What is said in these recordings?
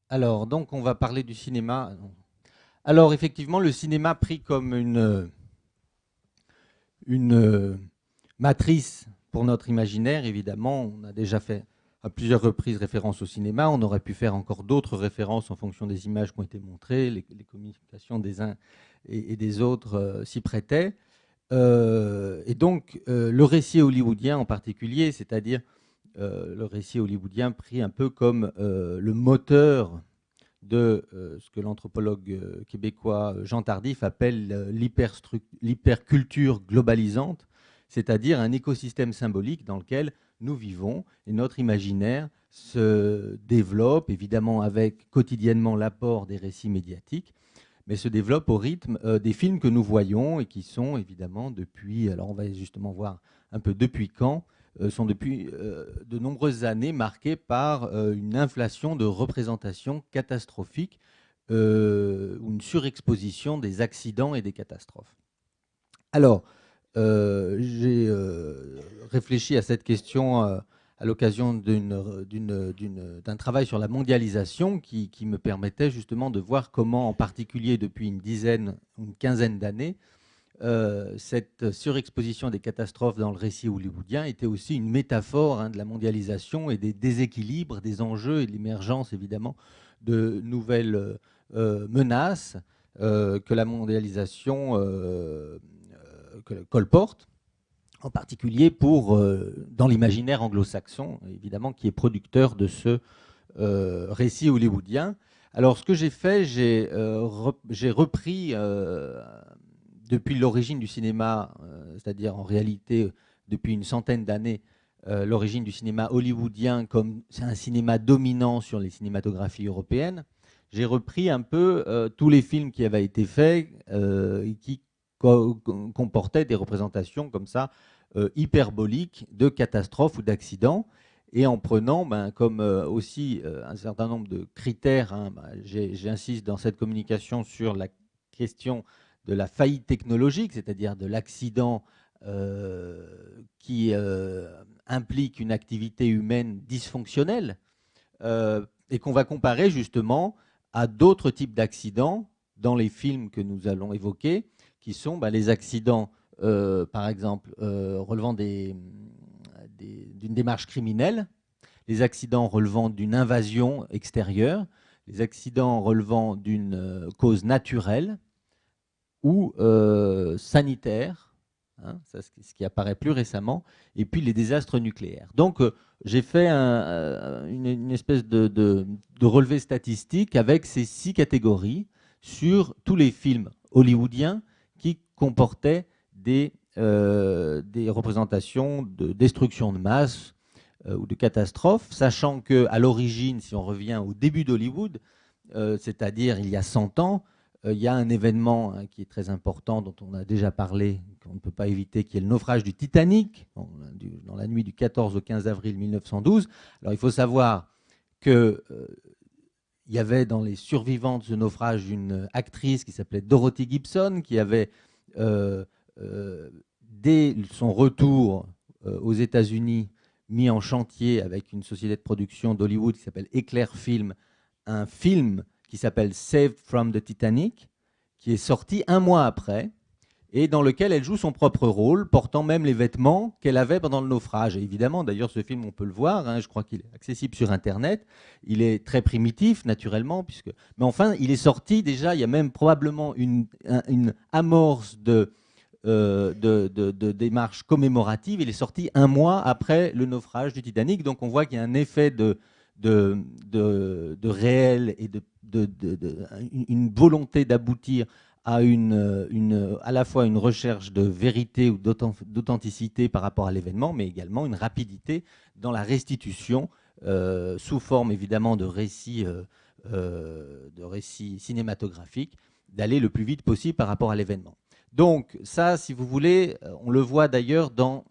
Alors, donc, on va parler du cinéma. Alors, effectivement, le cinéma pris comme une matrice pour notre imaginaire, évidemment. On a déjà fait à plusieurs reprises référence au cinéma. On aurait pu faire encore d'autres références en fonction des images qui ont été montrées. Les communications des uns et des autres s'y prêtaient. Et donc, le récit hollywoodien en particulier, c'est-à-dire le récit hollywoodien pris un peu comme le moteur de ce que l'anthropologue québécois Jean Tardif appelle l'hyperculture globalisante, c'est-à-dire un écosystème symbolique dans lequel nous vivons et notre imaginaire se développe, évidemment avec quotidiennement l'apport des récits médiatiques, mais se développe au rythme des films que nous voyons et qui sont évidemment depuis, alors on va justement voir un peu depuis quand, sont depuis de nombreuses années marqués par une inflation de représentation catastrophique ou une surexposition des accidents et des catastrophes. Alors, j'ai réfléchi à cette question à l'occasion d'un travail sur la mondialisation qui me permettait justement de voir comment, en particulier depuis une quinzaine d'années, cette surexposition des catastrophes dans le récit hollywoodien était aussi une métaphore de la mondialisation et des déséquilibres, des enjeux et de l'émergence évidemment de nouvelles menaces que la mondialisation colporte, en particulier dans l'imaginaire anglo-saxon, évidemment, qui est producteur de ce récit hollywoodien. Alors, ce que j'ai fait, j'ai repris, depuis l'origine du cinéma, c'est-à-dire en réalité depuis une centaine d'années, l'origine du cinéma hollywoodien comme c'est un cinéma dominant sur les cinématographies européennes. J'ai repris un peu tous les films qui avaient été faits et qui comportaient des représentations comme ça hyperboliques de catastrophes ou d'accidents. Et en prenant comme aussi un certain nombre de critères, j'insiste dans cette communication sur la question de la faillite technologique, c'est-à-dire de l'accident qui implique une activité humaine dysfonctionnelle, et qu'on va comparer justement à d'autres types d'accidents dans les films que nous allons évoquer, qui sont les accidents, par exemple, relevant d'une démarche criminelle, les accidents relevant d'une invasion extérieure, les accidents relevant d'une cause naturelle ou sanitaire, ça, ce qui apparaît plus récemment, et puis les désastres nucléaires. Donc, j'ai fait une espèce de relevé statistique avec ces 6 catégories sur tous les films hollywoodiens qui comportaient des représentations de destruction de masse ou de catastrophes, sachant qu'à l'origine, si on revient au début d'Hollywood, c'est-à-dire il y a 100 ans, il y a un événement qui est très important, dont on a déjà parlé, qu'on ne peut pas éviter, qui est le naufrage du Titanic, dans la nuit du 14 au 15 avril 1912. Alors il faut savoir qu'il y avait dans les survivants de ce naufrage une actrice qui s'appelait Dorothy Gibson, qui avait, dès son retour aux États-Unis, mis en chantier avec une société de production d'Hollywood qui s'appelle Éclair Film, un film qui s'appelle Saved from the Titanic, qui est sorti un mois après, et dans lequel elle joue son propre rôle, portant même les vêtements qu'elle avait pendant le naufrage. Et évidemment, d'ailleurs, ce film, on peut le voir, je crois qu'il est accessible sur Internet. Il est très primitif, naturellement, mais enfin, il est sorti déjà, il y a même probablement une amorce de démarche commémorative. Il est sorti un mois après le naufrage du Titanic, donc on voit qu'il y a un effet de réel et une volonté d'aboutir à à la fois une recherche de vérité ou d'authenticité par rapport à l'événement, mais également une rapidité dans la restitution, sous forme évidemment de récits cinématographiques, d'aller le plus vite possible par rapport à l'événement. Donc ça, si vous voulez, on le voit d'ailleurs dans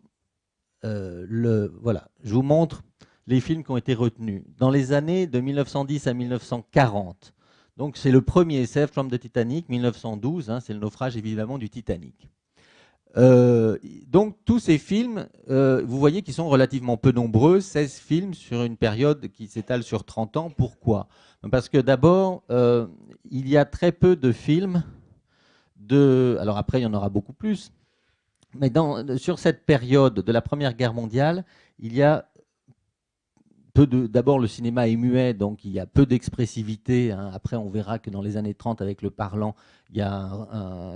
voilà, je vous montre les films qui ont été retenus. Dans les années de 1910 à 1940, donc c'est le premier, Saved from the Titanic, 1912, c'est le naufrage évidemment du Titanic. Donc tous ces films, vous voyez qu'ils sont relativement peu nombreux, 16 films sur une période qui s'étale sur 30 ans. Pourquoi? Parce que d'abord, il y a très peu de films alors après il y en aura beaucoup plus, mais sur cette période de la Première Guerre mondiale, il y a d'abord le cinéma est muet, donc il y a peu d'expressivité, hein. Après on verra que dans les années 30 avec le parlant,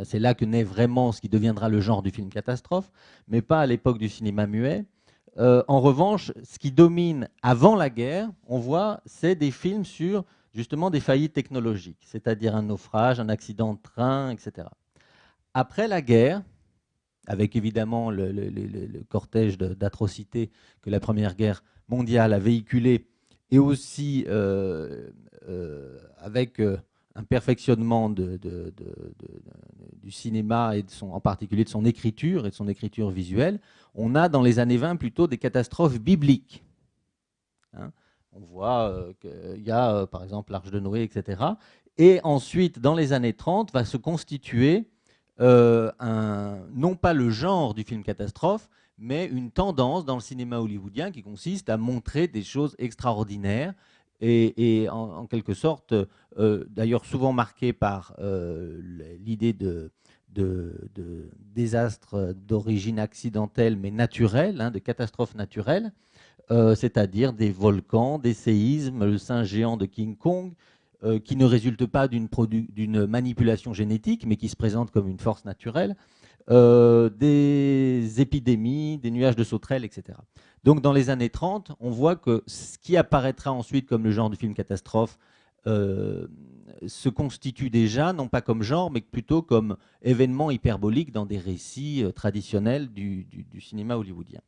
c'est là que naît vraiment ce qui deviendra le genre du film catastrophe, mais pas à l'époque du cinéma muet. En revanche, ce qui domine avant la guerre, on voit, c'est des films sur justement des faillites technologiques, c'est-à-dire un naufrage, un accident de train, etc. Après la guerre, avec évidemment le cortège d'atrocités que la Première Guerre mondiale a véhiculé, et aussi avec un perfectionnement du cinéma et en particulier de son écriture et de son écriture visuelle, on a dans les années 20 plutôt des catastrophes bibliques. Hein. On voit qu'il y a par exemple l'Arche de Noé, etc. Et ensuite, dans les années 30, va se constituer non pas le genre du film catastrophe, mais une tendance dans le cinéma hollywoodien qui consiste à montrer des choses extraordinaires et en quelque sorte, d'ailleurs souvent marquée par l'idée de désastres d'origine accidentelle mais naturelle, hein, de catastrophes naturelles, c'est-à-dire des volcans, des séismes, le singe géant de King Kong, qui ne résulte pas d'une manipulation génétique, mais qui se présente comme une force naturelle, des épidémies, des nuages de sauterelles, etc. Donc dans les années 30, on voit que ce qui apparaîtra ensuite comme le genre du film catastrophe se constitue déjà, non pas comme genre, mais plutôt comme événement hyperbolique dans des récits traditionnels du cinéma hollywoodien.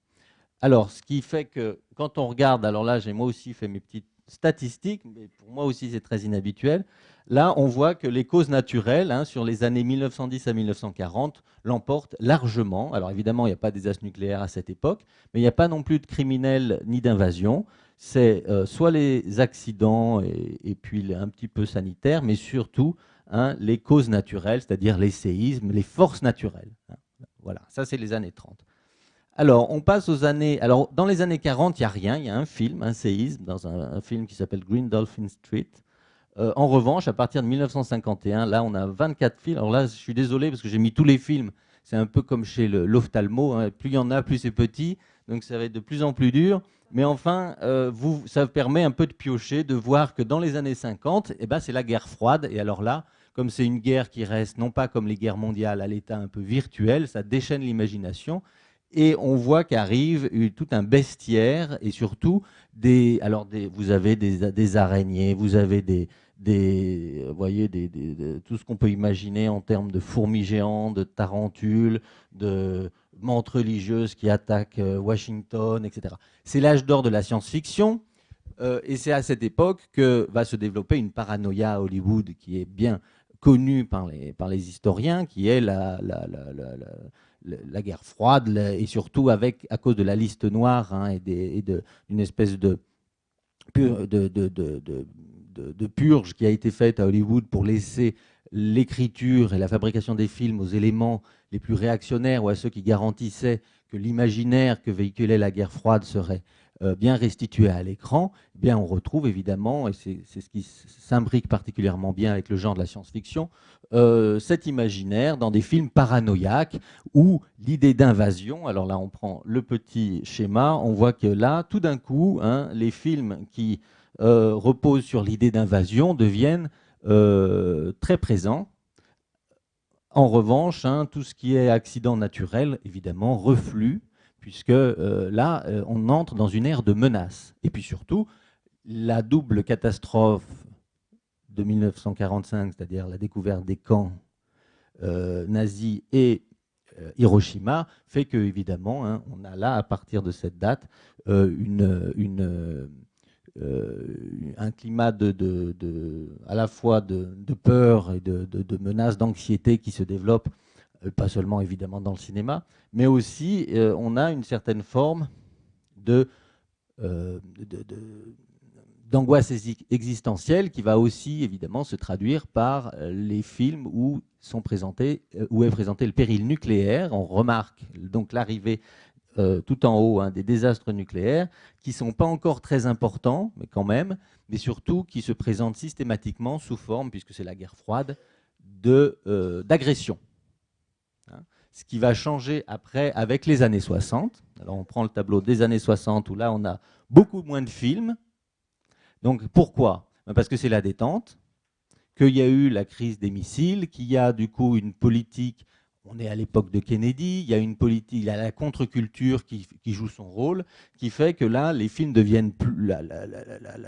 Alors, ce qui fait que quand on regarde, alors là, j'ai moi aussi fait mes petites statistiques, mais pour moi aussi c'est très inhabituel. Là, on voit que les causes naturelles, hein, sur les années 1910 à 1940, l'emportent largement. Alors évidemment, il n'y a pas des désastre nucléaire à cette époque, mais il n'y a pas non plus de criminels ni d'invasion. C'est soit les accidents et puis un petit peu sanitaires, mais surtout hein, les causes naturelles, c'est-à-dire les séismes, les forces naturelles. Hein. Voilà, ça c'est les années 30. Alors, on passe aux années. Alors, dans les années 40, il n'y a rien. Il y a un film, un séisme, dans un film qui s'appelle Green Dolphin Street. En revanche, à partir de 1951, là, on a 24 films. Alors là, je suis désolé parce que j'ai mis tous les films. C'est un peu comme chez l'ophtalmo. Hein. Plus il y en a, plus c'est petit. Donc, ça va être de plus en plus dur. Mais enfin, ça permet un peu de piocher, de voir que dans les années 50, eh ben, c'est la guerre froide. Et alors là, comme c'est une guerre qui reste, non pas comme les guerres mondiales, à l'état un peu virtuel, ça déchaîne l'imagination. Et on voit qu'arrive tout un bestiaire et surtout vous avez des araignées, vous avez vous voyez, tout ce qu'on peut imaginer en termes de fourmis géantes, de tarentules, de mantes religieuses qui attaquent Washington, etc. C'est l'âge d'or de la science-fiction. Et c'est à cette époque que va se développer une paranoïa à Hollywood qui est bien connue par les historiens, qui est la guerre froide, et surtout à cause de la liste noire hein, et d'une espèce de purge qui a été faite à Hollywood pour laisser l'écriture et la fabrication des films aux éléments les plus réactionnaires ou à ceux qui garantissaient que l'imaginaire que véhiculait la guerre froide serait bien restitué à l'écran, eh bien on retrouve évidemment, et c'est ce qui s'imbrique particulièrement bien avec le genre de la science-fiction, cet imaginaire dans des films paranoïaques où l'idée d'invasion, alors là on prend le petit schéma, on voit que là, tout d'un coup, hein, les films qui reposent sur l'idée d'invasion deviennent très présents. En revanche, hein, tout ce qui est accident naturel, évidemment, reflue, puisque là, on entre dans une ère de menace. Et puis surtout, la double catastrophe de 1945, c'est-à-dire la découverte des camps nazis et Hiroshima, fait que, évidemment, hein, on a là, à partir de cette date, un climat à la fois de peur et de menace, d'anxiété qui se développe, pas seulement évidemment dans le cinéma, mais aussi on a une certaine forme de, d'angoisse existentielle qui va aussi évidemment se traduire par les films où est présenté le péril nucléaire. On remarque donc l'arrivée tout en haut des désastres nucléaires qui ne sont pas encore très importants, mais quand même, mais surtout qui se présentent systématiquement sous forme, puisque c'est la guerre froide, d'agression. Ce qui va changer après avec les années 60. Alors on prend le tableau des années 60 où là on a beaucoup moins de films. Donc pourquoi? Parce que c'est la détente, qu'il y a eu la crise des missiles, qu'il y a du coup une politique, on est à l'époque de Kennedy, il y a une politique, il y a la contre-culture qui joue son rôle, qui fait que là les films deviennent plus,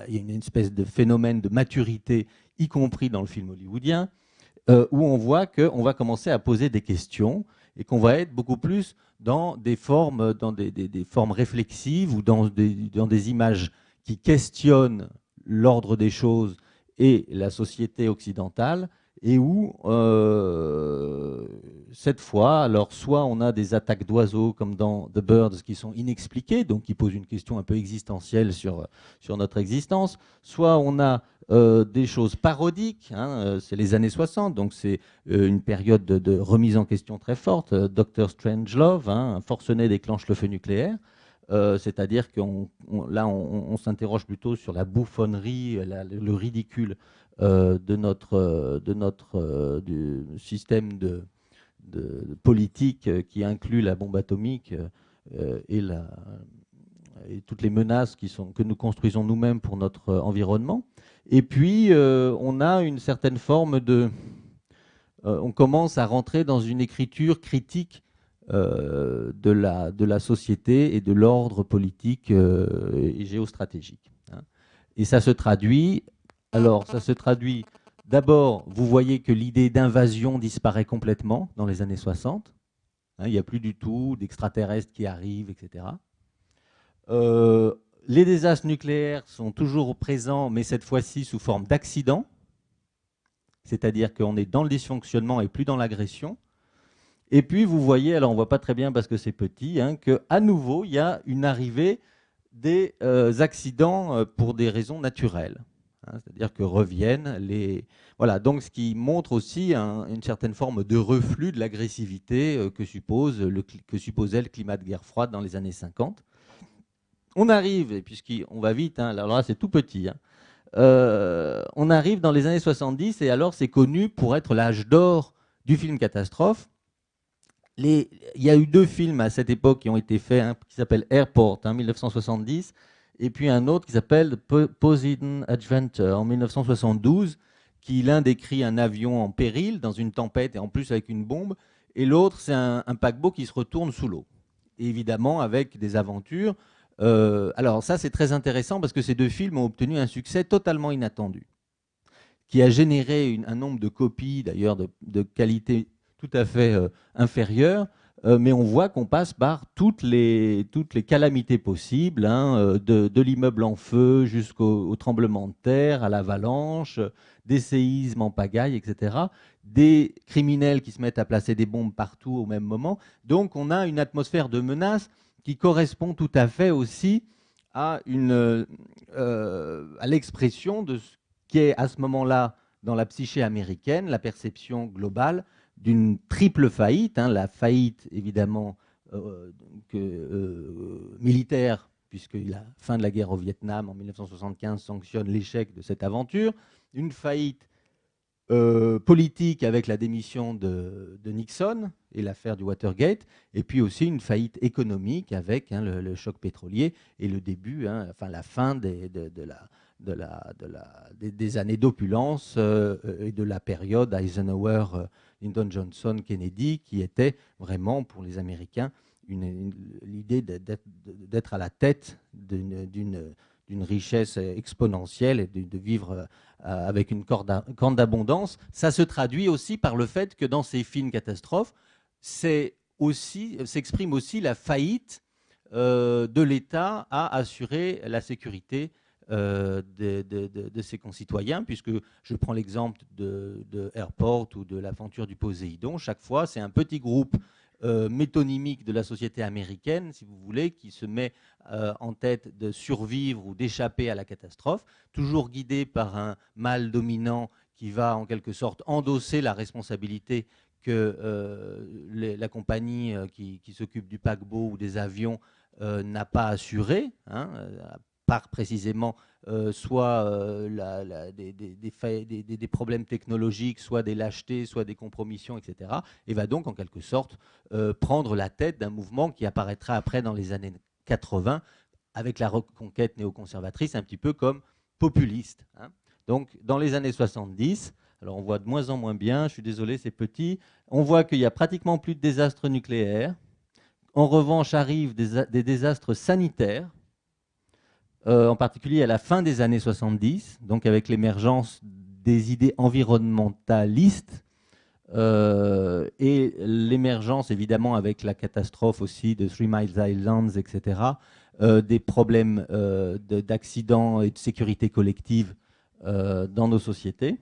il y a une espèce de phénomène de maturité, y compris dans le film hollywoodien, où on voit qu'on va commencer à poser des questions et qu'on va être beaucoup plus dans des formes, des formes réflexives ou dans des images qui questionnent l'ordre des choses et la société occidentale, et où, cette fois, alors soit on a des attaques d'oiseaux comme dans The Birds qui sont inexpliquées, donc qui posent une question un peu existentielle sur notre existence, soit on a des choses parodiques, c'est les années 60, donc c'est une période de remise en question très forte. Dr. Strangelove, un forcené déclenche le feu nucléaire. C'est-à-dire là, on s'interroge plutôt sur la bouffonnerie, le ridicule du système de politique qui inclut la bombe atomique et toutes les menaces que nous construisons nous-mêmes pour notre environnement. Et puis, on a une certaine forme on commence à rentrer dans une écriture critique de la société et de l'ordre politique et géostratégique. Et ça se traduit, d'abord, vous voyez que l'idée d'invasion disparaît complètement dans les années 60. Il n'y a plus du tout d'extraterrestres qui arrivent, etc. Les désastres nucléaires sont toujours présents, mais cette fois-ci sous forme d'accidents. C'est-à-dire qu'on est dans le dysfonctionnement et plus dans l'agression. Et puis, vous voyez, alors on ne voit pas très bien parce que c'est petit, qu'à nouveau, il y a une arrivée des accidents pour des raisons naturelles. C'est-à-dire que reviennent les... Voilà, donc ce qui montre aussi une certaine forme de reflux de l'agressivité que supposait le climat de guerre froide dans les années 50. On arrive, et puisqu'on va vite, alors là c'est tout petit, on arrive dans les années 70 et alors c'est connu pour être l'âge d'or du film catastrophe. Il y a eu 2 films à cette époque qui ont été faits, qui s'appelle Airport en 1970 et puis un autre qui s'appelle Poseidon Adventure en 1972, qui l'un décrit un avion en péril dans une tempête et en plus avec une bombe, et l'autre c'est un paquebot qui se retourne sous l'eau. Évidemment avec des aventures. Alors ça c'est très intéressant parce que ces 2 films ont obtenu un succès totalement inattendu, qui a généré un nombre de copies d'ailleurs de qualité tout à fait inférieure, mais on voit qu'on passe par toutes les calamités possibles, de l'immeuble en feu jusqu'au tremblement de terre, à l'avalanche, des séismes en pagaille, etc. Des criminels qui se mettent à placer des bombes partout au même moment. Donc on a une atmosphère de menace qui correspond tout à fait aussi à l'expression de ce qui est à ce moment-là dans la psyché américaine, la perception globale d'une triple faillite, la faillite évidemment militaire, puisque la fin de la guerre au Vietnam en 1975 sanctionne l'échec de cette aventure, une faillite politique avec la démission de Nixon et l'affaire du Watergate, et puis aussi une faillite économique avec le choc pétrolier et le début, la fin des années d'opulence et de la période Eisenhower, Lyndon Johnson, Kennedy, qui était vraiment pour les Américains l'idée d'être à la tête d'une richesse exponentielle et de vivre avec une corne d'abondance. Ça se traduit aussi par le fait que dans ces films catastrophes, s'exprime aussi la faillite de l'État à assurer la sécurité de ses concitoyens, puisque je prends l'exemple de Airport ou de l'aventure du Poséidon. Chaque fois, c'est un petit groupe métonymique de la société américaine, si vous voulez, qui se met en tête de survivre ou d'échapper à la catastrophe, toujours guidé par un mâle dominant qui va en quelque sorte endosser la responsabilité que la compagnie qui s'occupe du paquebot ou des avions n'a pas assuré, hein, par précisément soit des problèmes technologiques, soit des lâchetés, soit des compromissions, etc. Et va donc en quelque sorte prendre la tête d'un mouvement qui apparaîtra après dans les années 80 avec la reconquête néoconservatrice, un petit peu comme populiste. Hein. Donc dans les années 70, alors on voit de moins en moins bien, je suis désolé, c'est petit, on voit qu'il n'y a pratiquement plus de désastres nucléaires. En revanche, arrivent des désastres sanitaires, en particulier à la fin des années 70, donc avec l'émergence des idées environnementalistes et l'émergence, évidemment, avec la catastrophe aussi de Three Mile Islands, etc., des problèmes d'accidents et de sécurité collective dans nos sociétés.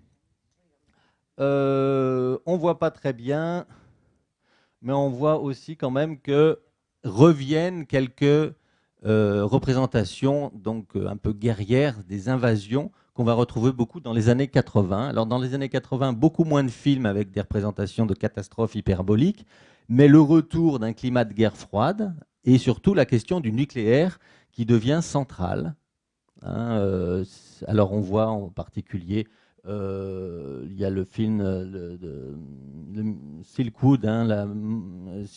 On ne voit pas très bien, mais on voit aussi quand même que reviennent quelques représentations donc un peu guerrières des invasions qu'on va retrouver beaucoup dans les années 80. Alors dans les années 80, beaucoup moins de films avec des représentations de catastrophes hyperboliques, mais le retour d'un climat de guerre froide et surtout la question du nucléaire qui devient centrale. Hein, alors on voit en particulier il y a le film de Silkwood, hein,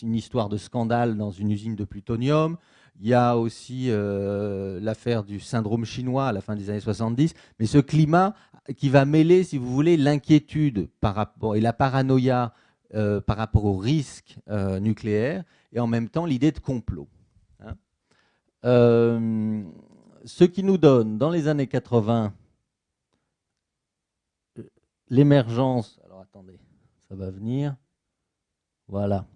une histoire de scandale dans une usine de plutonium. Il y a aussi l'affaire du syndrome chinois à la fin des années 70. Mais ce climat qui va mêler, si vous voulez, l'inquiétude par rapport, et la paranoïa par rapport au risque nucléaire et en même temps l'idée de complot. Hein. Ce qui nous donne dans les années 80 l'émergence, alors attendez, ça va venir, voilà.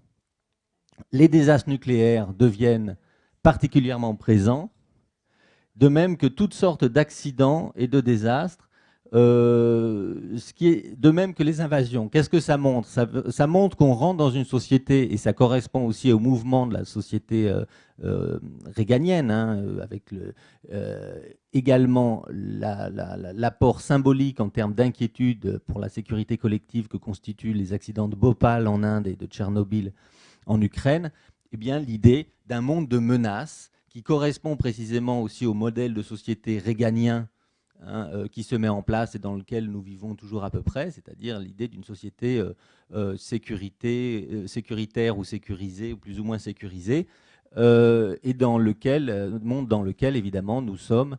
Les désastres nucléaires deviennent particulièrement présents, de même que toutes sortes d'accidents et de désastres, ce qui est de même que les invasions. Qu'est-ce que ça montre? Ça montre qu'on rentre dans une société, et ça correspond aussi au mouvement de la société réganienne, hein, avec également l'apport symbolique en termes d'inquiétude pour la sécurité collective que constituent les accidents de Bhopal en Inde et de Tchernobyl en Ukraine. Eh bien, l'idée d'un monde de menaces qui correspond précisément aussi au modèle de société réganien, hein, qui se met en place et dans lequel nous vivons toujours à peu près, c'est-à-dire l'idée d'une société sécuritaire ou sécurisée, ou plus ou moins sécurisée, et dans lequel, monde dans lequel, évidemment, nous sommes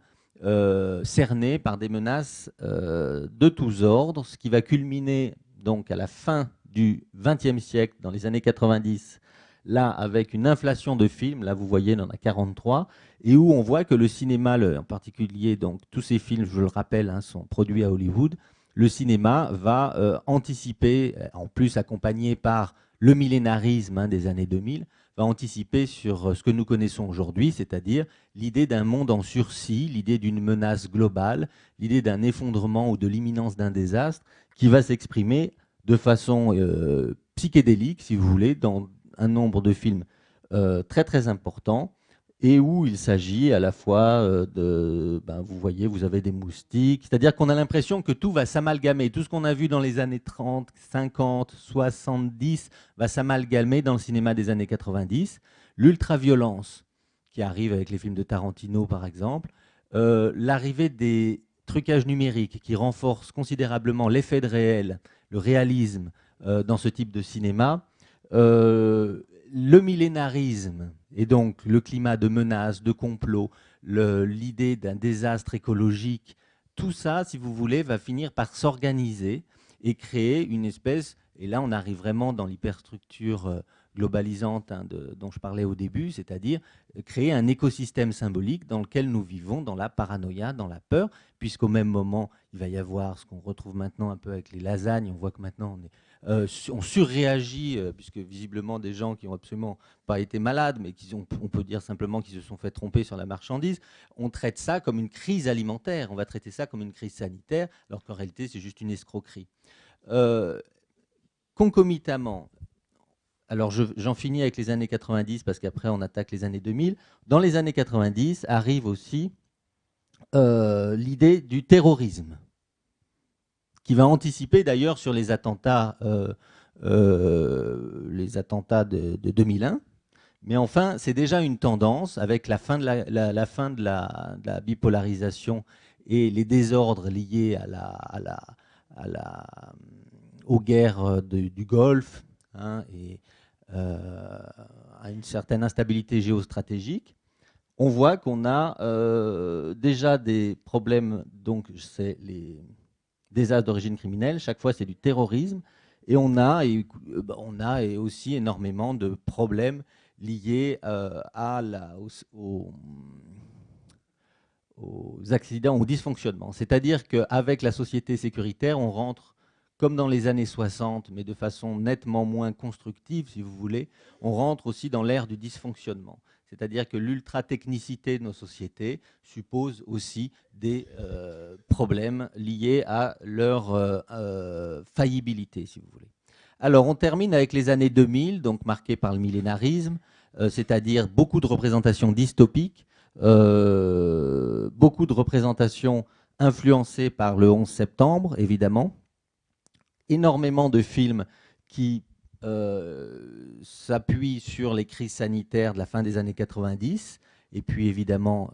cernés par des menaces de tous ordres, ce qui va culminer donc à la fin du XXe siècle, dans les années 90, là, avec une inflation de films, là vous voyez, il en a 43, et où on voit que le cinéma, en particulier, donc tous ces films, je le rappelle, hein, sont produits à Hollywood, le cinéma va anticiper, en plus accompagné par le millénarisme, hein, des années 2000, va anticiper sur ce que nous connaissons aujourd'hui, c'est-à-dire l'idée d'un monde en sursis, l'idée d'une menace globale, l'idée d'un effondrement ou de l'imminence d'un désastre qui va s'exprimer de façon psychédélique, si vous voulez, dans un nombre de films très très important, et où il s'agit à la fois vous voyez, vous avez des moustiques, c'est-à-dire qu'on a l'impression que tout va s'amalgamer, tout ce qu'on a vu dans les années 30, 50, 70 va s'amalgamer dans le cinéma des années 90, l'ultraviolence qui arrive avec les films de Tarantino par exemple, l'arrivée des trucages numériques qui renforcent considérablement l'effet de réel, le réalisme dans ce type de cinéma, le millénarisme et donc le climat de menace, de complot, l'idée d'un désastre écologique, tout ça, si vous voulez, va finir par s'organiser et créer une espèce, et là on arrive vraiment dans l'hyperstructure globalisante, hein, dont je parlais au début, c'est-à-dire créer un écosystème symbolique dans lequel nous vivons dans la paranoïa, dans la peur, puisqu'au même moment, il va y avoir ce qu'on retrouve maintenant un peu avec les lasagnes, on voit que maintenant on surréagit, puisque visiblement des gens qui n'ont absolument pas été malades, mais on peut dire simplement qu'ils se sont fait tromper sur la marchandise, on traite ça comme une crise alimentaire, on va traiter ça comme une crise sanitaire, alors qu'en réalité c'est juste une escroquerie. Concomitamment, alors j'en finis avec les années 90 parce qu'après on attaque les années 2000. Dans les années 90 arrive aussi l'idée du terrorisme, qui va anticiper d'ailleurs sur les attentats de 2001. Mais enfin, c'est déjà une tendance avec la fin de la fin de la bipolarisation et les désordres liés à la, aux guerres du Golfe, hein, et à une certaine instabilité géostratégique. On voit qu'on a déjà des problèmes, donc c'est les désastres d'origine criminelle, chaque fois c'est du terrorisme, et on a aussi énormément de problèmes liés aux accidents, aux dysfonctionnements. C'est-à-dire qu'avec la société sécuritaire, on rentre comme dans les années 60, mais de façon nettement moins constructive, si vous voulez, on rentre aussi dans l'ère du dysfonctionnement. C'est-à-dire que l'ultra-technicité de nos sociétés suppose aussi des problèmes liés à leur faillibilité, si vous voulez. Alors, on termine avec les années 2000, donc marquées par le millénarisme, c'est-à-dire beaucoup de représentations dystopiques, beaucoup de représentations influencées par le 11 septembre, évidemment, énormément de films qui s'appuient sur les crises sanitaires de la fin des années 90, et puis évidemment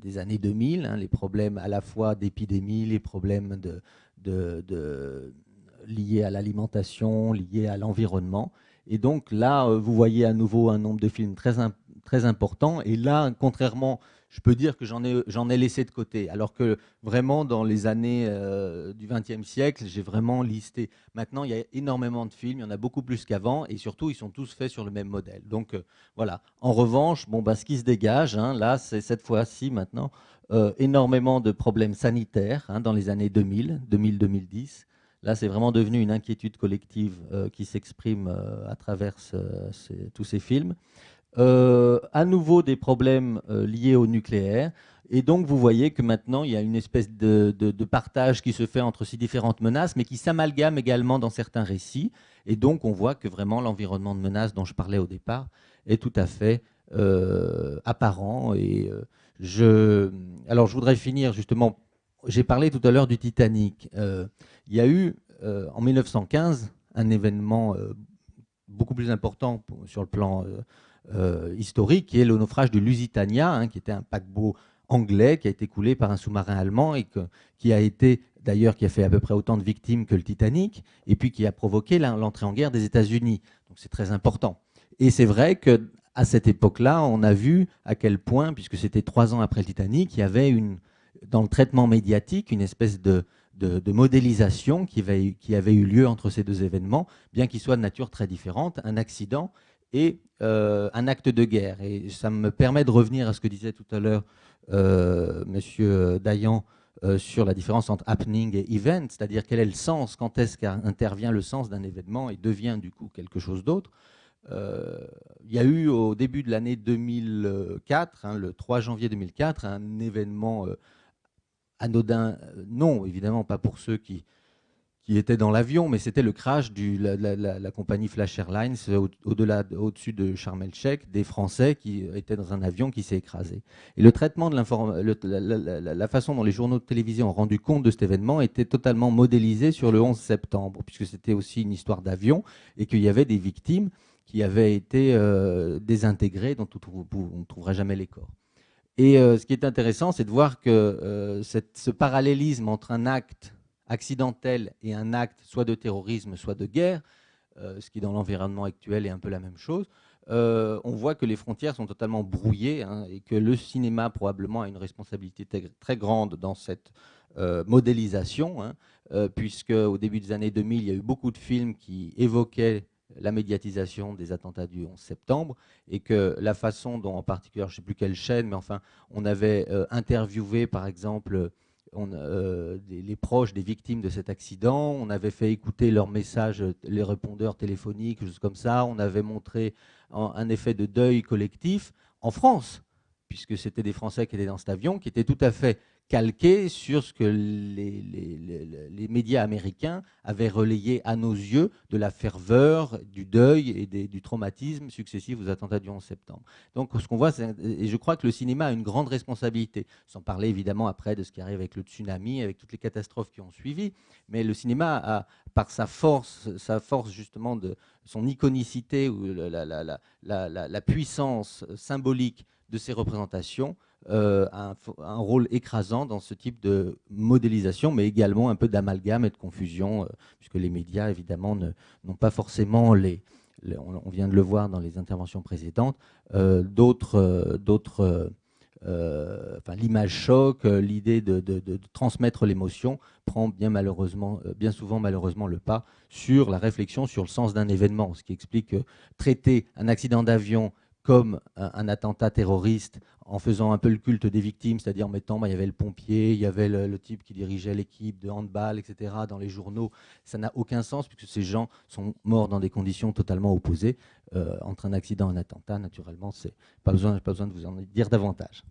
des années 2000, hein, les problèmes à la fois d'épidémie, les problèmes liés à l'alimentation, liés à l'environnement. Et donc là, vous voyez à nouveau un nombre de films très important. Et là, contrairement, je peux dire que j'en ai laissé de côté. Alors que vraiment, dans les années du XXe siècle, j'ai vraiment listé. Maintenant, il y a énormément de films, il y en a beaucoup plus qu'avant. Et surtout, ils sont tous faits sur le même modèle. Donc voilà. En revanche, bon, bah, ce qui se dégage, hein, là, c'est cette fois-ci maintenant, énormément de problèmes sanitaires, hein, dans les années 2000, 2000-2010. Là, c'est vraiment devenu une inquiétude collective qui s'exprime à travers tous ces films. À nouveau des problèmes liés au nucléaire. Et donc, vous voyez que maintenant, il y a une espèce de partage qui se fait entre ces différentes menaces, mais qui s'amalgame également dans certains récits. Et donc, on voit que vraiment l'environnement de menace dont je parlais au départ est tout à fait apparent. Et alors, je voudrais finir justement. J'ai parlé tout à l'heure du Titanic. Il y a eu en 1915 un événement beaucoup plus important sur le plan historique, qui est le naufrage du Lusitania, hein, qui était un paquebot anglais qui a été coulé par un sous-marin allemand et qui a été d'ailleurs qui a fait à peu près autant de victimes que le Titanic, et puis qui a provoqué l'entrée en guerre des États-Unis. Donc c'est très important. Et c'est vrai que à cette époque-là, on a vu à quel point, puisque c'était 3 ans après le Titanic, il y avait dans le traitement médiatique une espèce de modélisation qui avait eu lieu entre ces deux événements, bien qu'ils soient de nature très différente, un accident et un acte de guerre. Et ça me permet de revenir à ce que disait tout à l'heure Monsieur Dayan sur la différence entre happening et event, c'est-à-dire quel est le sens, quand est-ce qu'intervient le sens d'un événement et devient du coup quelque chose d'autre. Il y a eu au début de l'année 2004, hein, le 3 janvier 2004, un événement anodin, non, évidemment pas pour ceux qui étaient dans l'avion, mais c'était le crash de la compagnie Flash Airlines au-dessus de Sharm el-Sheikh, des Français qui étaient dans un avion qui s'est écrasé. Et le traitement de la façon dont les journaux de télévision ont rendu compte de cet événement était totalement modélisé sur le 11 septembre, puisque c'était aussi une histoire d'avion et qu'il y avait des victimes qui avaient été désintégrées, dont on ne trouvera jamais les corps. Et ce qui est intéressant, c'est de voir que ce parallélisme entre un acte accidentel et un acte soit de terrorisme, soit de guerre, ce qui dans l'environnement actuel est un peu la même chose, on voit que les frontières sont totalement brouillées, hein, et que le cinéma probablement a une responsabilité très grande dans cette modélisation, hein, puisque au début des années 2000, il y a eu beaucoup de films qui évoquaient la médiatisation des attentats du 11 septembre, et que la façon dont, en particulier, je ne sais plus quelle chaîne, mais enfin, on avait interviewé, par exemple, les proches des victimes de cet accident, on avait fait écouter leurs messages, les répondeurs téléphoniques, choses comme ça, on avait montré un effet de deuil collectif en France, puisque c'était des Français qui étaient dans cet avion, qui étaient tout à fait calqué sur ce que les médias américains avaient relayé à nos yeux de la ferveur, du deuil et du traumatisme successif aux attentats du 11 septembre. Donc ce qu'on voit, et je crois que le cinéma a une grande responsabilité, sans parler évidemment après de ce qui arrive avec le tsunami, avec toutes les catastrophes qui ont suivi, mais le cinéma a, par sa force justement de son iconicité ou la puissance symbolique de ses représentations, un rôle écrasant dans ce type de modélisation, mais également un peu d'amalgame et de confusion, puisque les médias, évidemment, n'ont pas forcément on vient de le voir dans les interventions précédentes, l'image choc, l'idée de transmettre l'émotion prend bien souvent malheureusement le pas sur la réflexion sur le sens d'un événement, ce qui explique que traiter un accident d'avion comme un attentat terroriste en faisant un peu le culte des victimes, c'est-à-dire en mettant, il y avait le pompier, il y avait le type qui dirigeait l'équipe de handball, etc., dans les journaux. Ça n'a aucun sens puisque ces gens sont morts dans des conditions totalement opposées. Entre un accident et un attentat, naturellement, pas besoin de vous en dire davantage.